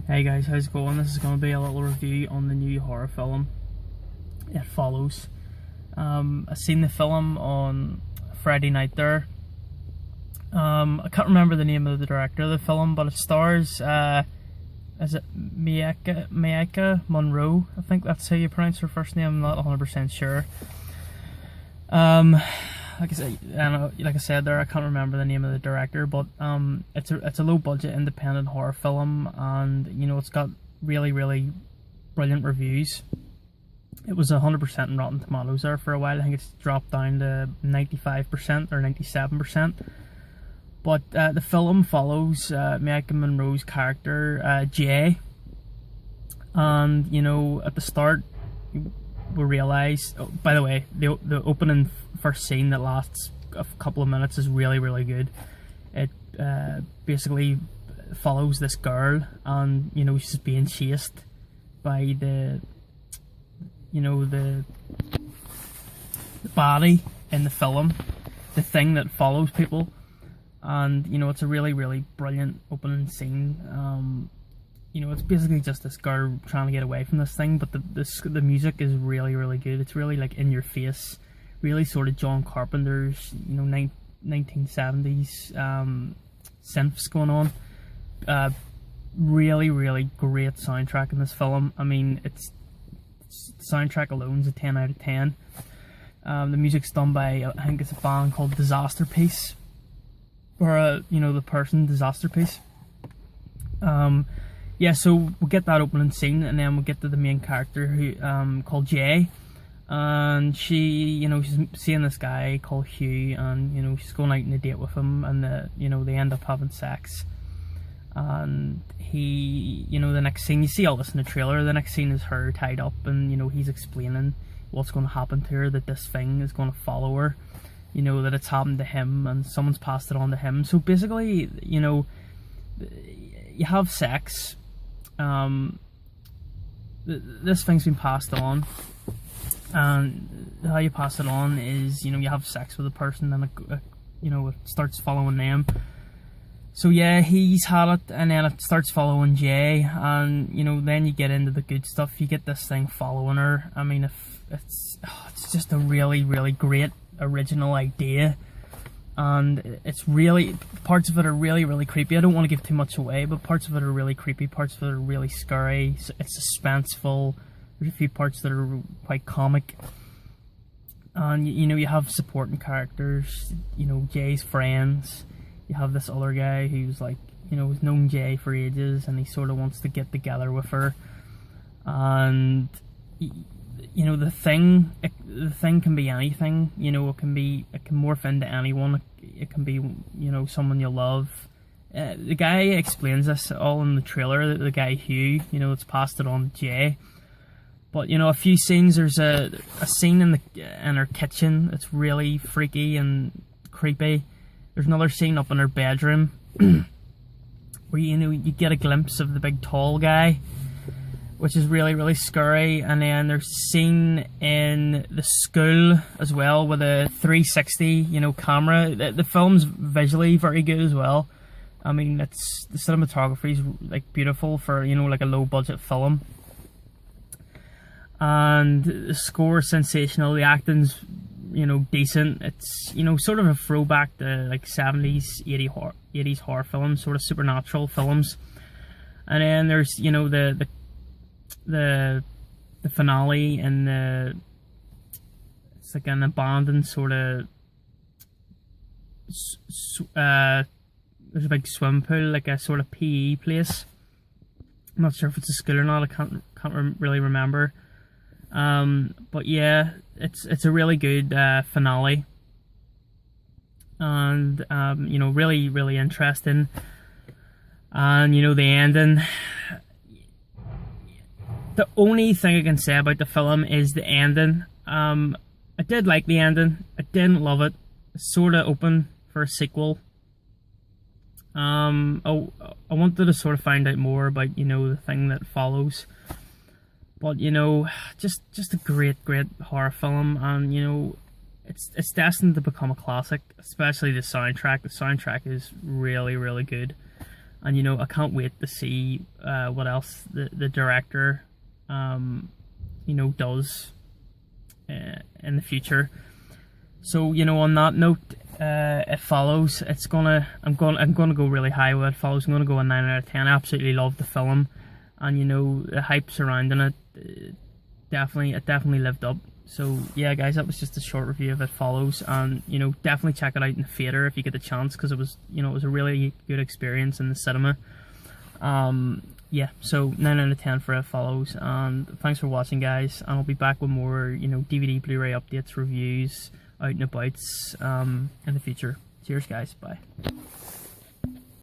Hey guys, how's it going? This is going to be a little review on the new horror film, It Follows. I seen the film on Friday night there. I can't remember the name of the director of the film, but it stars, is it Maika Monroe? I think that's how you pronounce her first name, I'm not 100% sure. Like I said there, I can't remember the name of the director, but it's a low budget independent horror film, and you know, it's got really brilliant reviews. It was 100% in Rotten Tomatoes there for a while. I think it's dropped down to 95% or 97%. But the film follows Maika Monroe's character, Jay, and you know, at the start we realise, oh, by the way, the opening first scene that lasts a couple of minutes is really good. It basically follows this girl, and you know, she's being chased by the body in the film, the thing that follows people. And you know, it's a really brilliant opening scene. You know, it's basically just this girl trying to get away from this thing, but the music is really good. It's really like in your face, really sort of John Carpenter's, you know, 1970s synths going on. Really great soundtrack in this film. I mean, the soundtrack alone is a 10 out of 10. The music's done by, I think it's a band called Disaster Piece, or you know, the person Disaster Piece. Yeah, so we'll get that opening scene, and then we'll get to the main character who called Jay, and she, you know, she's seeing this guy called Hugh, and you know, she's going out on a date with him, and you know, they end up having sex. And he, you know, the next scene, you see all this in the trailer, the next scene is her tied up, and you know, he's explaining what's going to happen to her, that this thing is going to follow her, you know, that it's happened to him and someone's passed it on to him. So basically, you know, you have sex, this thing's been passed on, and how you pass it on is, you know, you have sex with a person, and you know, it starts following them. So yeah, he's had it, and then it starts following Jay, and you know, then you get into the good stuff. You get this thing following her. I mean, if it's just a really great original idea, and it's really, parts of it are really creepy. I don't want to give too much away, but parts of it are really creepy, parts of it are really scary. It's suspenseful. There's a few parts that are quite comic, and you know, you have supporting characters, you know, Jay's friends. You have this other guy who's like, you know, has known Jay for ages, and he sort of wants to get together with her. And you know, the thing can be anything. You know, it can morph into anyone. It can be, you know, someone you love. The guy explains this all in the trailer. The guy Hugh, you know, it's passed it on to Jay. But you know, a few scenes. There's a scene in her kitchen. It's really freaky and creepy. There's another scene up in her bedroom where, you know, you get a glimpse of the big tall guy, which is really scary. And then there's a scene in the school as well with a 360, you know, camera. The film's visually very good as well. I mean, the cinematography is like beautiful for, you know, like a low budget film. And the score is sensational. The acting's, you know, decent. It's, you know, sort of a throwback to like 70s, 80s horror films, sort of supernatural films. And then there's, you know, the finale, and it's like an abandoned sort of there's a big swim pool, like a sort of PE place. I'm not sure if it's a school or not. I can't really remember. But yeah, it's a really good finale, and you know, really interesting. And you know, the ending, the only thing I can say about the film is the ending. I did like the ending. I didn't love it. It's sort of open for a sequel. I wanted to sort of find out more about, you know, the thing that follows. But you know, just a great horror film, and you know, it's destined to become a classic, especially the soundtrack. The soundtrack is really good. and you know, I can't wait to see what else the director you know, does in the future. So, you know, on that note, It Follows, I'm gonna go really high with It Follows. I'm gonna go a 9 out of 10. I absolutely love the film, and you know, the hype surrounding it, it definitely lived up. So yeah, guys, that was just a short review of It Follows, and you know, definitely check it out in the theater if you get the chance, because it was, you know, it was a really good experience in the cinema. Yeah, so 9 out of 10 for It Follows, and thanks for watching, guys, and I'll be back with more, you know, DVD, Blu-ray updates, reviews, out and abouts in the future. Cheers, guys, bye.